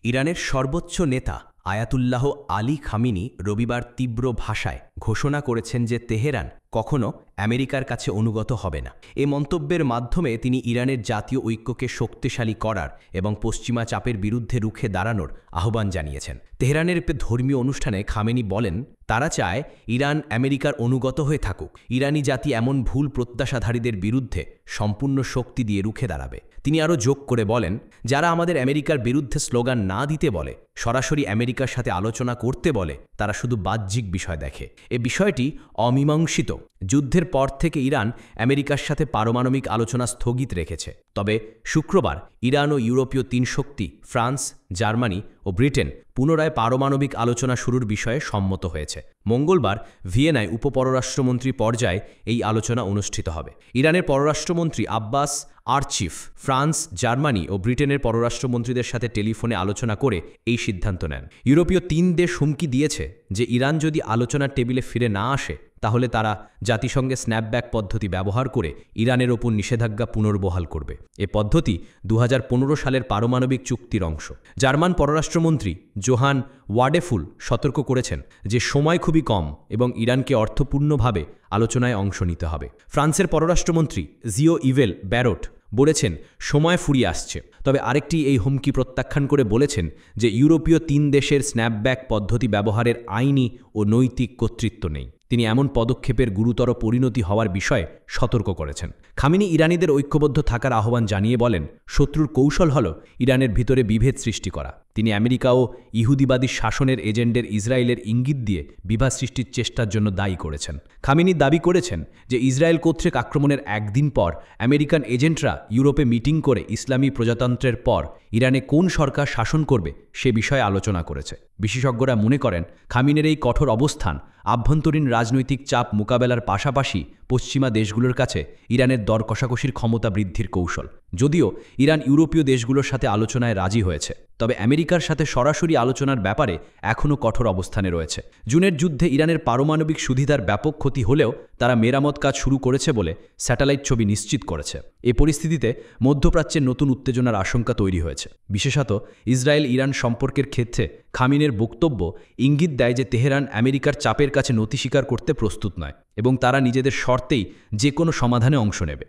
ইরানের সর্বোচ্চ নেতা আয়াতুল্লাহ আলী খামিনি রবিবার তীব্র ভাষায় ঘোষণা করেছেন যে তেহরান কখনো আমেরিকার কাছে অনুগত হবে না। এ মন্তব্যের মাধ্যমে তিনি ইরানের জাতীয় ঐক্যকে শক্তিশালী করার এবং পশ্চিমা চাপের বিরুদ্ধে রুখে দাঁড়ানোর আহ্বান জানিয়েছেন। তেহরানের ধর্মীয় অনুষ্ঠানে খামেনি বলেন, তারা চায় ইরান আমেরিকার অনুগত হয়ে থাকুক। ইরানি জাতি এমন ভুল প্রত্যাশাধারীদের বিরুদ্ধে সম্পূর্ণ শক্তি দিয়ে রুখে দাঁড়াবে। তিনি আরও যোগ করে বলেন, যারা আমাদের আমেরিকার বিরুদ্ধে স্লোগান না দিতে বলে, সরাসরি আমেরিকার সাথে আলোচনা করতে বলে, তারা শুধু বাহ্যিক বিষয় দেখে। এ বিষয়টি অমীমাংসিত। যুদ্ধের পর থেকে ইরান আমেরিকার সাথে পারমাণবিক আলোচনা স্থগিত রেখেছে। তবে শুক্রবার ইরান ও ইউরোপীয় তিন শক্তি ফ্রান্স, জার্মানি ও ব্রিটেন পুনরায় পারমাণবিক আলোচনা শুরুর বিষয়ে সম্মত হয়েছে। মঙ্গলবার ভিয়েনায় উপপররাষ্ট্রমন্ত্রী পর্যায়ে এই আলোচনা অনুষ্ঠিত হবে। ইরানের পররাষ্ট্রমন্ত্রী আব্বাস আরচিফ ফ্রান্স, জার্মানি ও ব্রিটেনের পররাষ্ট্রমন্ত্রীদের সাথে টেলিফোনে আলোচনা করে এই সিদ্ধান্ত নেন। ইউরোপীয় তিন দেশ হুমকি দিয়েছে যে ইরান যদি আলোচনার টেবিলে ফিরে না আসে, তাহলে তারা জাতিসংঘে স্ন্যাপব্যাক পদ্ধতি ব্যবহার করে ইরানের ওপর নিষেধাজ্ঞা পুনর্বহাল করবে। এ পদ্ধতি 2015 সালের পারমাণবিক চুক্তির অংশ। জার্মান পররাষ্ট্রমন্ত্রী জোহান ওয়াডেফুল সতর্ক করেছেন যে সময় খুবই কম এবং ইরানকে অর্থপূর্ণভাবে আলোচনায় অংশ নিতে হবে। ফ্রান্সের পররাষ্ট্রমন্ত্রী জিও ইভেল ব্যারট বলেছেন, সময় ফুরিয়ে আসছে। তবে আরেকটি এই হুমকি প্রত্যাখ্যান করে বলেছেন যে ইউরোপীয় তিন দেশের স্ন্যাপব্যাক পদ্ধতি ব্যবহারের আইনি ও নৈতিক কর্তৃত্ব নেই। তিনি এমন পদক্ষেপের গুরুতর পরিণতি হওয়ার বিষয়ে সতর্ক করেছেন। খামেনি ইরানিদের ঐক্যবদ্ধ থাকার আহ্বান জানিয়ে বলেন, শত্রুর কৌশল হল ইরানের ভিতরে বিভেদ সৃষ্টি করা। তিনি আমেরিকা ও ইহুদিবাদী শাসনের এজেন্ডের ইসরায়েলের ইঙ্গিত দিয়ে বিভাদ সৃষ্টির চেষ্টার জন্য দায়ী করেছেন। খামেনি দাবি করেছেন যে ইসরায়েল কর্তৃক আক্রমণের একদিন পর আমেরিকান এজেন্টরা ইউরোপে মিটিং করে ইসলামী প্রজাতন্ত্রের পর ইরানে কোন সরকার শাসন করবে সে বিষয়ে আলোচনা করেছে। বিশেষজ্ঞরা মনে করেন, খামেনির এই কঠোর অবস্থান আভ্যন্তরীণ রাজনৈতিক চাপ মোকাবেলার পাশাপাশি পশ্চিমা দেশগুলোর কাছে ইরানের দর কষাকষির ক্ষমতা বৃদ্ধির কৌশল। যদিও ইরান ইউরোপীয় দেশগুলোর সাথে আলোচনায় রাজি হয়েছে, তবে আমেরিকার সাথে সরাসরি আলোচনার ব্যাপারে এখনও কঠোর অবস্থানে রয়েছে। জুনের যুদ্ধে ইরানের পারমাণবিক সুবিধার ব্যাপক ক্ষতি হলেও তারা মেরামত কাজ শুরু করেছে বলে স্যাটেলাইট ছবি নিশ্চিত করেছে। এই পরিস্থিতিতে মধ্যপ্রাচ্যের নতুন উত্তেজনার আশঙ্কা তৈরি হয়েছে। বিশেষত ইসরায়েল ইরান সম্পর্কের ক্ষেত্রে খামেনির বক্তব্য ইঙ্গিত দেয় যে তেহরান আমেরিকার চাপের কাছে নতি স্বীকার করতে প্রস্তুত নয় এবং তারা নিজেদের শর্তেই যে কোনো সমাধানে অংশ নেবে।